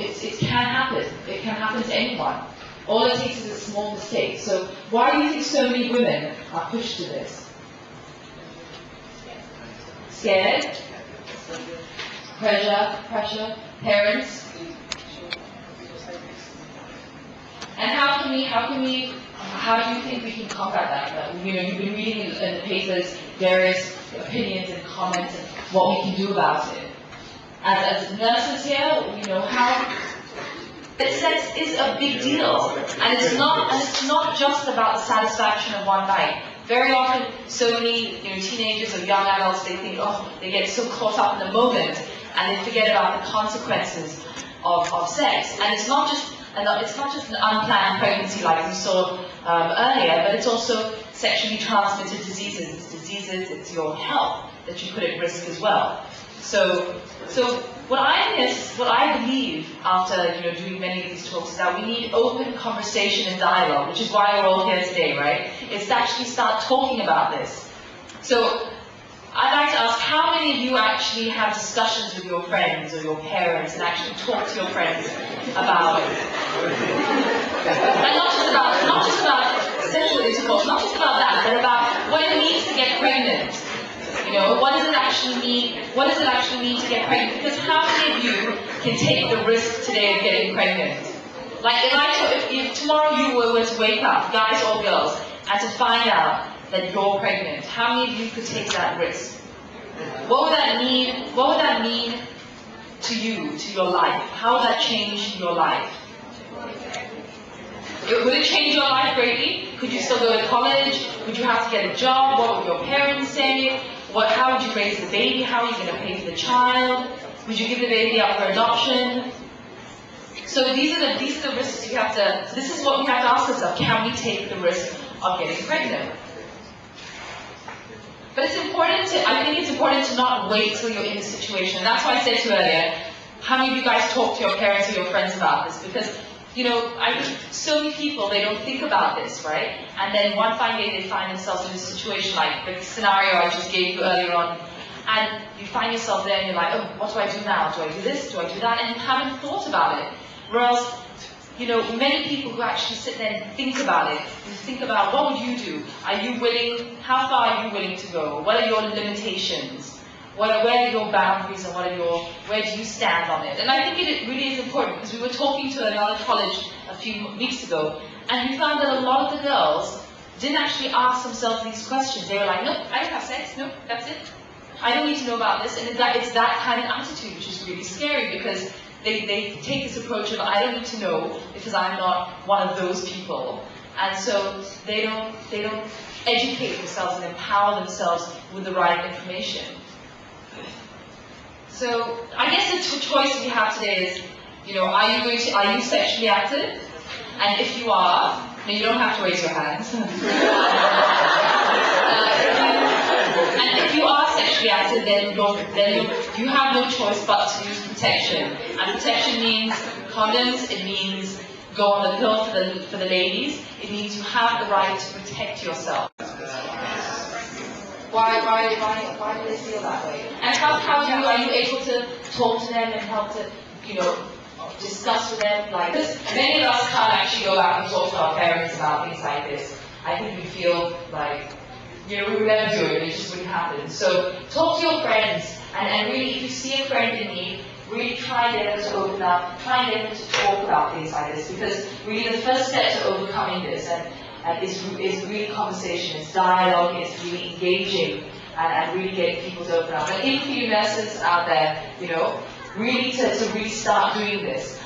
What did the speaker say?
It can happen. It can happen to anyone. All it takes is a small mistake. So why do you think so many women are pushed to this? Scared? Pressure, parents? And how do you think we can combat that? You know, you've been reading in the papers various opinions and comments and what we can do about it. As nurses here, you know, how sex is a big deal, and it's not just about the satisfaction of one night. Very often, so many teenagers or young adults, they think, oh, they get so caught up in the moment, and they forget about the consequences of sex. And it's not just an unplanned pregnancy like we saw earlier, but it's also sexually transmitted diseases. It's your health that you put at risk as well. So what I believe after doing many of these talks is that we need open conversation and dialogue, which is why we're all here today, right? It's to actually start talking about this. So I'd like to ask, how many of you actually have discussions with your friends or your parents and actually talk to your friends about it? And not just about sexual intercourse, not just about that, but about what it means to get pregnant. What does it actually mean? What does it actually mean to get pregnant? Because how many of you can take the risk today of getting pregnant? Like if tomorrow you were to wake up, guys or girls, and to find out that you're pregnant, how many of you could take that risk? What would that mean? What would that mean to you, to your life? How would that change your life? Would it change your life greatly? Could you still go to college? Would you have to get a job? What would your parents say? How would you raise the baby? How are you going to pay for the child? Would you give the baby up for adoption? So these are the risks you have to. This is what we have to ask ourselves: can we take the risk of getting pregnant? But it's important I think it's important to not wait till you're in the situation. That's why I said to you earlier, how many of you guys talk to your parents or your friends about this? Because I think so many people, they don't think about this, right? And then one fine day they find themselves in a situation like the scenario I just gave you earlier on, and you find yourself there and you're like, oh, what do I do now? Do I do this? Do I do that? And you haven't thought about it. Whereas, many people who actually sit there and think about it, you think about what would you do? Are you willing? How far are you willing to go? What are your limitations? Where are your boundaries and where do you stand on it? And I think it really is important, because we were talking to another college a few weeks ago, and we found that a lot of the girls didn't actually ask themselves these questions. They were like, nope, I don't have sex, nope, that's it. I don't need to know about this. And it's that kind of attitude, which is really scary, because they take this approach of, I don't need to know because I'm not one of those people. And so they don't educate themselves and empower themselves with the right information. So I guess the choice we have today is, are you sexually active? And if you are, you don't have to raise your hands. And if you are sexually active, then you have no choice but to use protection. And protection means condoms. It means go on the pill for the ladies. It means you have the right to protect yourself. Why do they feel that way? And are you able to talk to them and help to, discuss with them? Like this, many of us can't actually go back and talk to our parents about things like this. I think we feel like, we would never do it. It just wouldn't happen. So talk to your friends, and really, if you see a friend in need, really try and get them to open up, try and get them to talk about things like this, because really the first step to overcoming this is really conversation, it's dialogue, it's really engaging, and really getting people to open up. And even for you nurses out there, really to really start doing this.